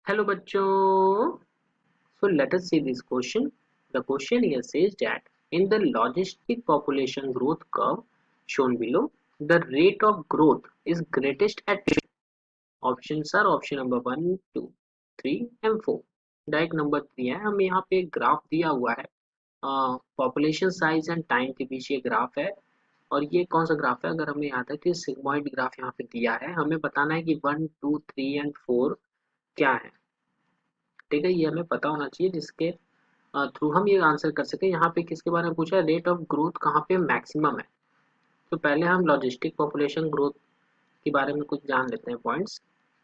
Hello bachcho. So let us see this question. The question here says that in the logistic population growth curve shown below, the rate of growth is greatest at options are option number 1, 2, 3 and 4. Direct number 3 है, हमें यहाँ पे एक graph दिया हुआ है, population size and time के बीच ये ग्राफ है। और ये कौन सा ग्राफ है, अगर हमें याद है तो ये सिग्मॉइड ग्राफ यहाँ पे दिया है। हमें बताना है कि 1, 2, 3 एंड 4 क्या है। ठीक है, ये हमें पता होना चाहिए जिसके थ्रू हम ये आंसर कर सके। यहाँ पे किसके बारे में पूछा है, रेट ऑफ ग्रोथ कहाँ पे मैक्सिमम है। तो पहले हम लॉजिस्टिक पॉपुलेशन ग्रोथ के बारे में कुछ जान लेते हैं points.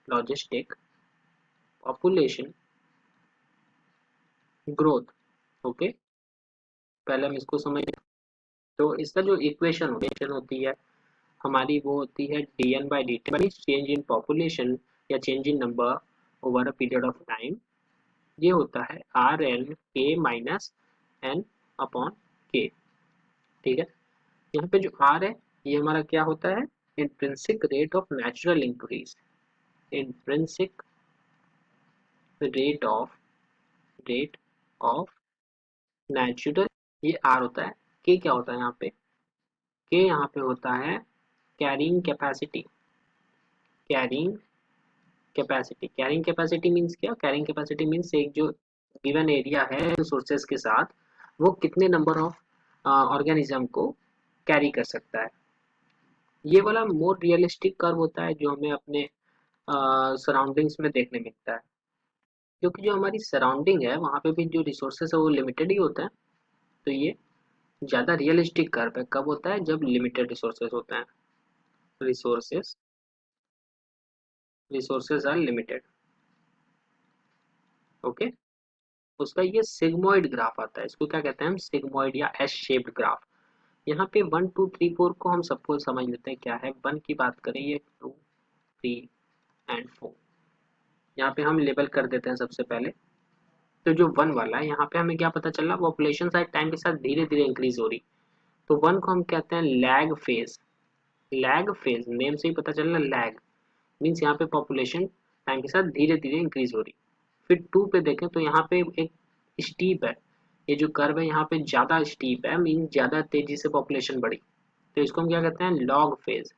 Logistic population growth, okay, पहले हम इसको समझ। तो इसका जो इक्वेशन होती है हमारी, वो होती है dn by dt, change in population या change in number over a period of time. ये होता है R N K minus N upon K. ठीक है, यहाँ पे जो आर है ये हमारा क्या होता है, intrinsic rate of natural increase. Intrinsic rate of natural, ये आर होता है। के क्या होता है यहाँ पे, के यहाँ पे होता है carrying capacity. Carrying capacity means क्या, कैरिंग कैपेसिटी मीन्स एक जो गिवन एरिया है रिसोर्सेज के साथ वो कितने नंबर ऑफ ऑर्गेनिज्म को कैरी कर सकता है। ये वाला मोर रियलिस्टिक कर्व होता है जो हमें अपने सराउंडिंग्स में देखने मिलता है, क्योंकि जो हमारी सराउंडिंग है वहाँ पे भी जो रिसोर्सेज है वो लिमिटेड ही होता है। तो ये ज़्यादा रियलिस्टिक कर्व है, कब होता है, जब लिमिटेड रिसोर्सेज होते हैं। Resources resources are limited, okay. उसका ये सिग्मोइड ग्राफ आता है, इसको क्या कहते हैं हम, सिग्मोइड या एस शेप्ड ग्राफ। यहाँ पे 1, 2, 3, 4 को हम सबको समझ लेते हैं क्या है। 1 की बात करें, ये 2, 3 एंड 4, यहाँ पे हम लेबल कर देते हैं सबसे पहले। तो जो 1 वाला है यहाँ पे हमें क्या पता चला, पॉपुलेशन साइज टाइम के साथ धीरे धीरे इंक्रीज हो रही। तो 1 को हम कहते हैं lag phase. Lag phase name से ही पता चल रहा है, लैग मीन्स यहाँ पे पॉपुलेशन टाइम के साथ धीरे धीरे इंक्रीज हो रही। फिर 2 पे देखें तो यहाँ पे एक स्टीप है, ये जो कर्व है यहाँ पे ज़्यादा स्टीप है, मीन्स ज़्यादा तेजी से पॉपुलेशन बढ़ी। तो इसको हम क्या कहते हैं, लॉग फेज।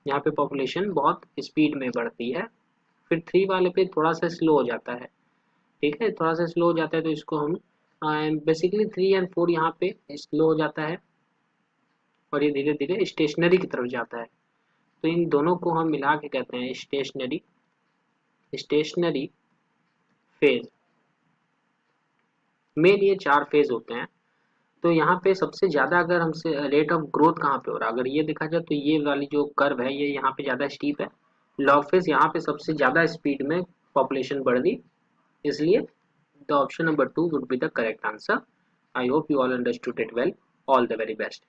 यहाँ पे पॉपुलेशन बहुत स्पीड में बढ़ती है। फिर 3 वाले पे थोड़ा सा स्लो हो जाता है। ठीक है, थोड़ा सा स्लो हो जाता है, तो इसको हम बेसिकली 3 एंड 4 यहाँ पे स्लो हो जाता है और ये धीरे धीरे स्टेशनरी की तरफ जाता है। तो इन दोनों को हम मिला के कहते हैं स्टेशनरी फेज। मेन ये 4 फेज होते हैं। तो यहाँ पे सबसे ज़्यादा अगर हमसे रेट ऑफ ग्रोथ कहाँ पे हो रहा है, अगर ये देखा जाए तो ये वाली जो कर्व है ये यहाँ पे ज़्यादा स्टीप है। लॉग फेज यहाँ पे सबसे ज़्यादा स्पीड में पॉपुलेशन बढ़ रही, इसलिए the option number 2 would be the correct answer. I hope you all understood it well. All the very best.